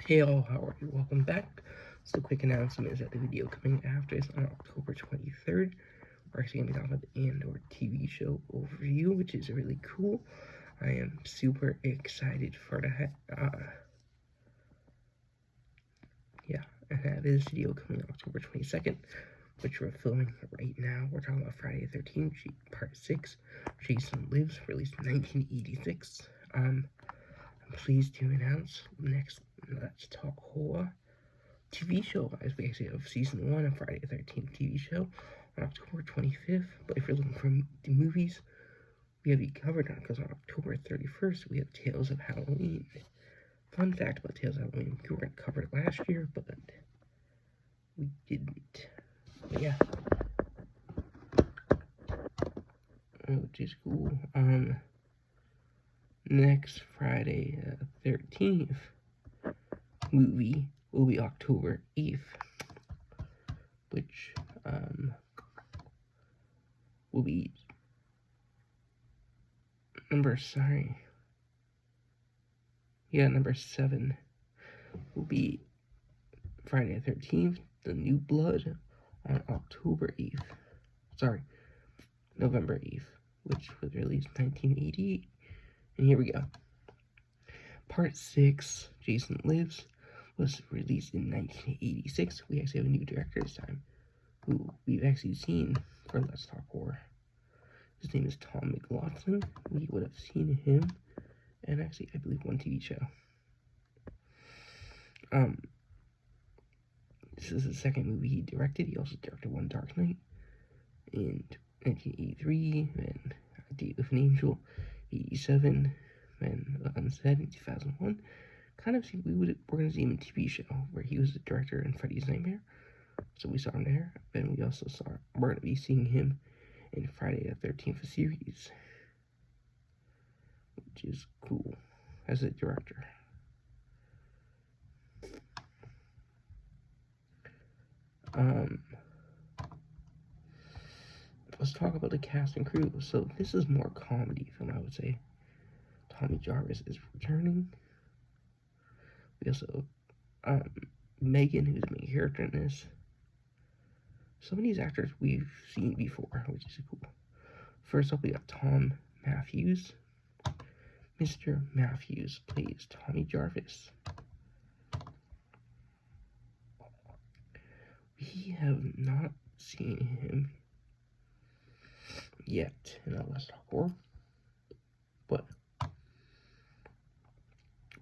Hey all, how are you? Welcome back. So quick announcement is that the video coming after is on October 23rd. We're actually going to be talking about the Andor TV show overview, which is really cool. I am super excited for that. And that is video coming October 22nd, which we're filming right now. We're talking about Friday the 13th, Part 6, Jason Lives, released in 1986. I'm pleased to announce next Let's Talk Horror TV show, as we actually have season 1 of Friday the 13th TV show on October 25th. But if you're looking for the movies, we have you covered on, because on October 31st we have Tales of Halloween. Fun fact about Tales of Halloween, we were going to cover it last year, but we didn't. But yeah. Which is cool. Next Friday, 13th movie will be October 8th, which will be number 7 will be Friday the 13th, The New Blood, on October 8th. Sorry, November 8th, which was released in 1988. And here we go. Part 6, Jason Lives, was released in 1986. We actually have a new director this time, who we've actually seen for Let's Talk Horror. His name is Tom McLaughlin. We would have seen him, and actually, I believe, one TV show. This is the second movie he directed. He also directed One Dark Night in 1983, and A Date with an Angel, 87, and Unsaid in 2001. Kind of see we're gonna see him in a TV show where he was the director in Freddy's Nightmare. So we saw him there, and we also we're gonna be seeing him in Friday the 13th series, which is cool as a director. Let's talk about the cast and crew. So this is more comedy film, I would say. Tommy Jarvis is returning. We also Megan, who's the main character in this. Some of these actors we've seen before, which is cool. First up, we got Tom Matthews. Mr. Matthews plays Tommy Jarvis. We have not seen him yet in Let's Talk Horror, but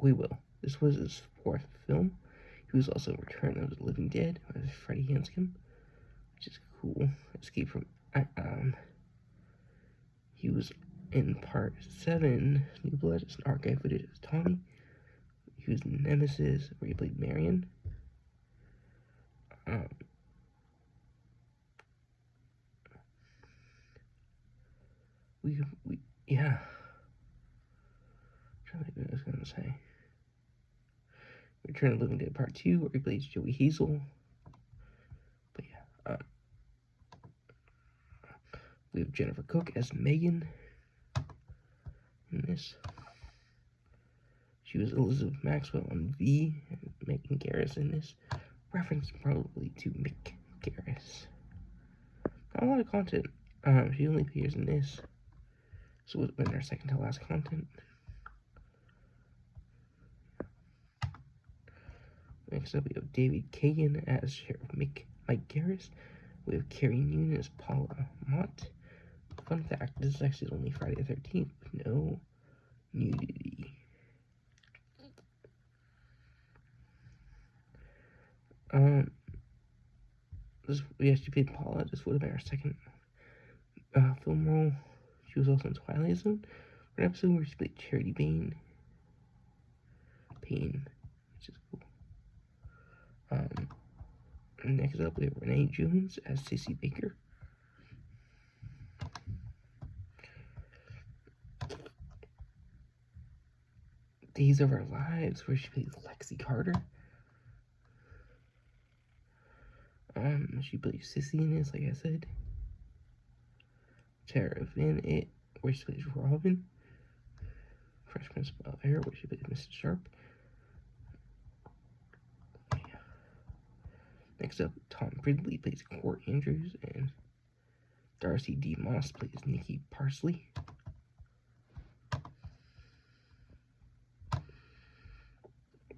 we will. This was his 4th film. He was also in Return of the Living Dead as Freddy Hanscom, which is cool. Escape from he was in Part 7, New Blood, as an archive footage as Tommy. He was in Nemesis, where he played Marion. Yeah. I'm trying to think what I was gonna say. Return of the Living Dead Part 2, where he plays Joey Hazel. But yeah, we have Jennifer Cook as Megan in this. She was Elizabeth Maxwell on V, and Megan Garris in this. Reference probably to Mick Garris. Not a lot of content. She only appears in this, so it's been her second to last content. Next up, we have David Kagan as Sheriff Mike Garris. We have Carrie Noon as Paula Mott. Fun fact, this is actually only Friday the 13th, with no nudity. We actually played Paula. This would have been our second film role. She was also in Twilight Zone, for an episode where she played Charity Payne, which is cool. Next up, we have Renee Jones as Cissy Baker. Days of Our Lives, where she plays Lexi Carter. She plays Sissy in this, like I said. Tara Van It, where she plays Robin. Fresh Prince of Bel-Air, where she plays Mrs. Sharp. Next up, Tom Ridley plays Court Andrews, and Darcy D. Moss plays Nikki Parsley.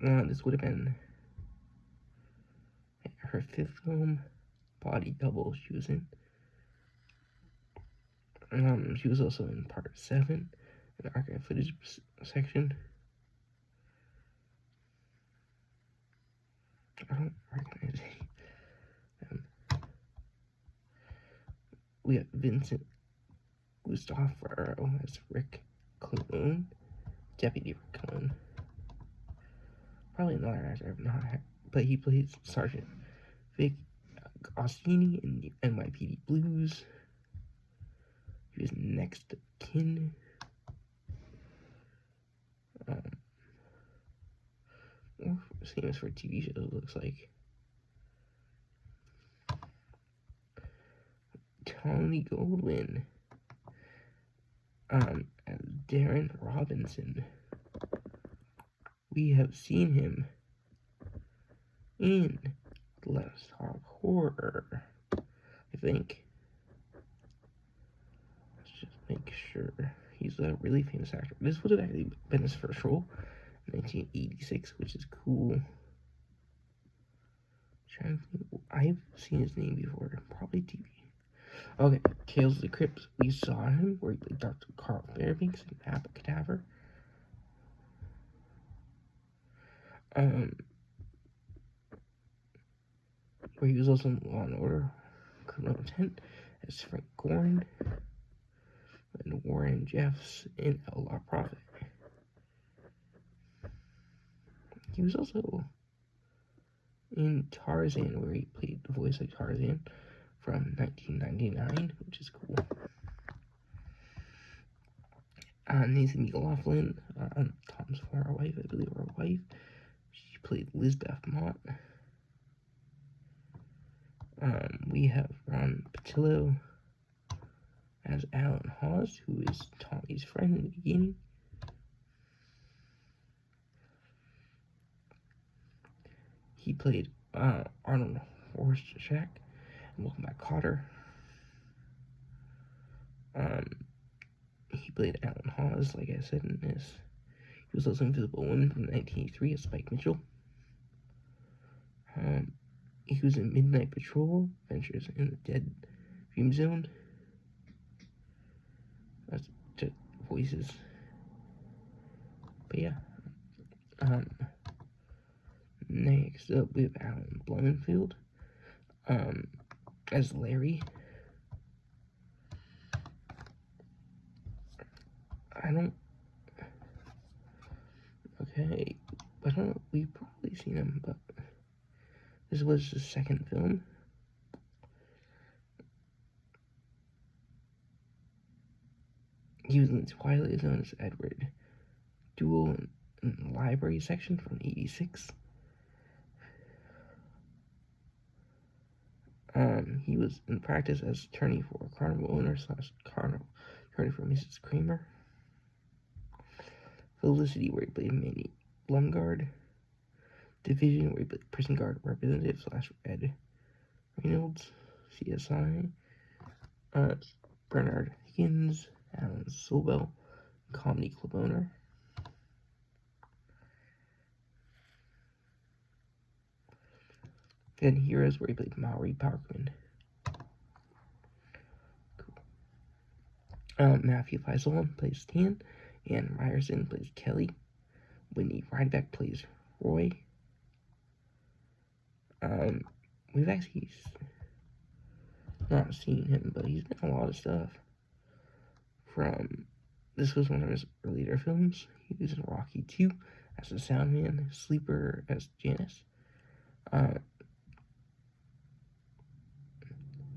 This would have been her 5th film, Body Double, she was in. She was also in Part 7, in the archive footage section. I don't recognize any. We have Vincent Gustafaro as Rick Cologne, Deputy Rick Cologne. Probably another actor I've not had, but he plays Sergeant Vic Ostini in the NYPD Blues. He was Next of Kin. More famous for TV shows, it looks like. Tony Goldwyn as Darren Robinson. We have seen him in Let's Talk Horror, I think. Let's just make sure. He's a really famous actor. This would have actually been his first role in 1986, which is cool. I've seen his name before, probably TV. Okay, Tales of the Crypt. We saw him where he played Dr. Carl Fairbanks in Abbott Cadaver. Where he was also in Law & Order, Criminal Intent as Frank Gorn, and Warren Jeffs in Outlaw Prophet. He was also in Tarzan, where he played the voice of Tarzan from 1999, which is cool. Nathan McLaughlin, Tom's former wife, I believe her wife. She played Lizbeth Mott. We have Ron Patillo as Alan Hawes, who is Tommy's friend in the beginning. He played Arnold Rorschach and Welcome Back, Kotter. He played Alan Hawes, like I said in this. He was also Invisible Woman from 1983 as Spike Mitchell. He was in Midnight Patrol, Adventures in the Dead Dream Zone. That's just voices. But yeah. Next up, we have Alan Blumenfield as Larry. Okay, I don't know, we've probably seen him, but this was his 2nd film. He was in the Twilight Zone as Edward Duel in the library section from 86. He was in practice as attorney for a carnival owner / carnival attorney for Mrs. Kramer. Felicity, where he played Manny Blumgard. Division, where he played prison guard representative / Ed Reynolds. CSI. Bernard Higgins, Alan Sobel, Comedy Club owner. Then Heroes, where he played Maury Parkman. Cool. Matthew Faisal plays Stan, and Ryerson plays Kelly. Whitney Rideback plays Roy. We've actually not seen him, but he's done a lot of stuff. This was one of his earlier films. He was in Rocky 2 as the sound man, Sleeper as Janice.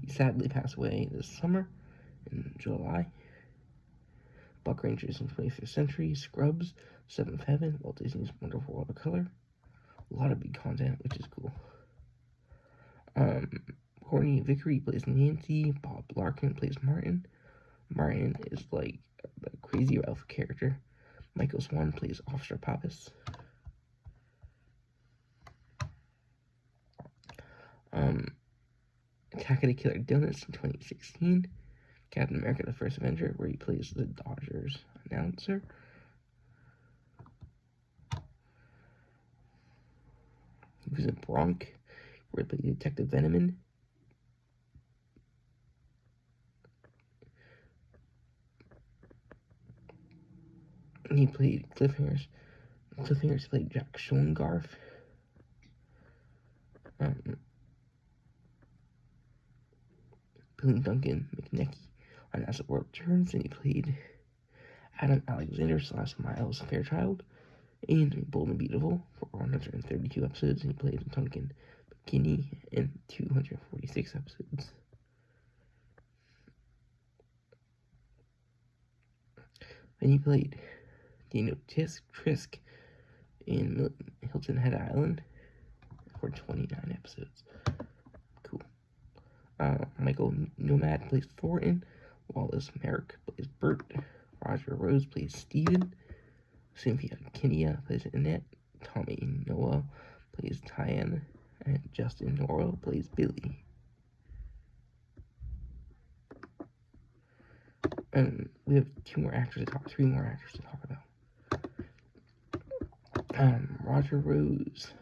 He sadly passed away this summer in July. Buck Rangers in 25th Century, Scrubs, 7th Heaven, Walt Disney's Wonderful World of Color. A lot of big content, which is cool. Courtney Vickery plays Nancy. Bob Larkin plays Martin. Martin is like the Crazy Ralph character. Michael Swan plays Officer Pappas. Attack of the Killer Donuts in 2016. Captain America: The First Avenger, where he plays the Dodgers announcer. He was in Bronk, where he played Detective Venom. And he played Cliffhangers. Cliffhangers played Jack Schoengarf. Billy Duncan McNecky on As the World Turns, and he played Adam Alexander / Miles Fairchild in Bold and Beautiful for 132 episodes, and he played Duncan McKinney in 246 episodes. And he played Daniel Trisk in Hilton Head Island for 29 episodes. Cool. Michael Nomad plays Thornton. Wallace Merrick plays Bert. Roger Rose plays Steven. Cynthia Kinney plays Annette. Tommy Noah plays Tyann. And Justin Norrell plays Billy. And we have three more actors to talk about. Roger Rose.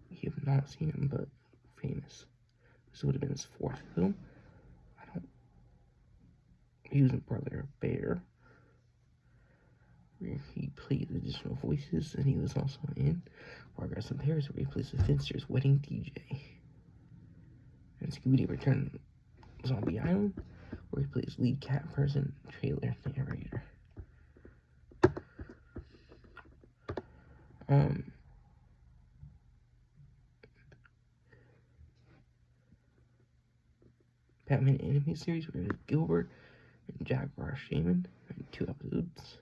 You have not seen him, but famous. This would have been his 4th film. He was in Brother Bear, where he played additional voices, and he was also in Progress in Paris, where he plays the Finster's wedding DJ. And Scooby-Doo Return Zombie Island, where he plays lead cat person, trailer narrator. Batman anime series, where he was Gilbert and Jaguar Shaman in 2 episodes.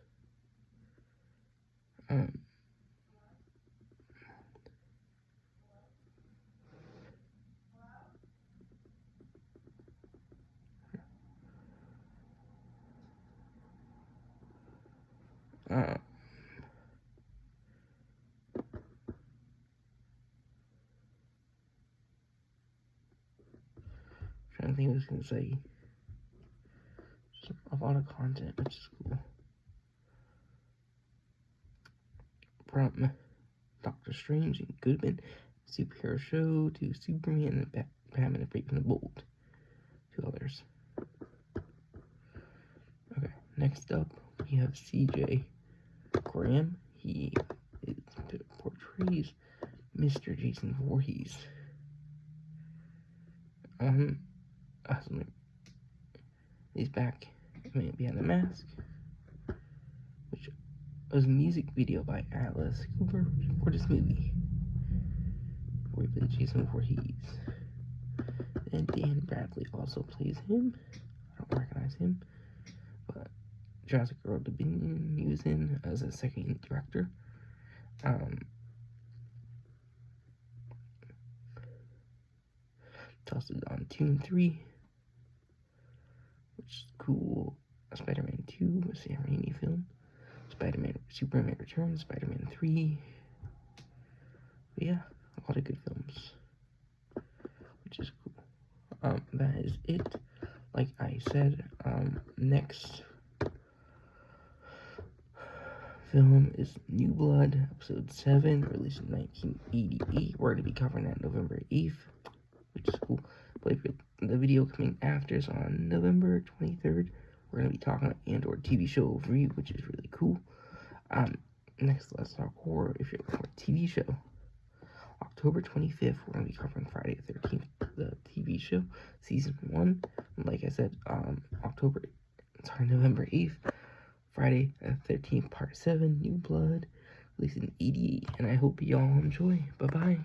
Trying to think what I was going to say. Just a lot of content, which is cool. From Doctor Strange and Goodman, superhero show, to Superman and Batman and Brave and the Bold. 2 others. Okay, next up we have CJ Graham. He portrays Mr. Jason Voorhees. He's back behind the mask, which was a music video by Alice Cooper for this movie, where he plays Jason Voorhees. And Dan Bradley also plays him. I don't recognize him, but Jurassic World Dominion he was in as a second director. Tossed it on 2 and 3, which is cool. Spider-Man 2, a Sam Raimi film. Superman Returns, Spider-Man 3. But yeah, a lot of good films, which is cool. That is it. Like I said, next film is New Blood, episode 7, released in 1988. We're going to be covering that November 8th, which is cool. But the video coming after is on November 23rd. We're going to be talking about Andor TV show overview, which is really cool. Next, let's talk horror. If you're looking for a TV show, October 25th, we're going to be covering Friday the 13th, the TV show, season 1. And like I said, November 8th, Friday the 13th, part 7, New Blood, released in 88. And I hope y'all enjoy. Bye-bye.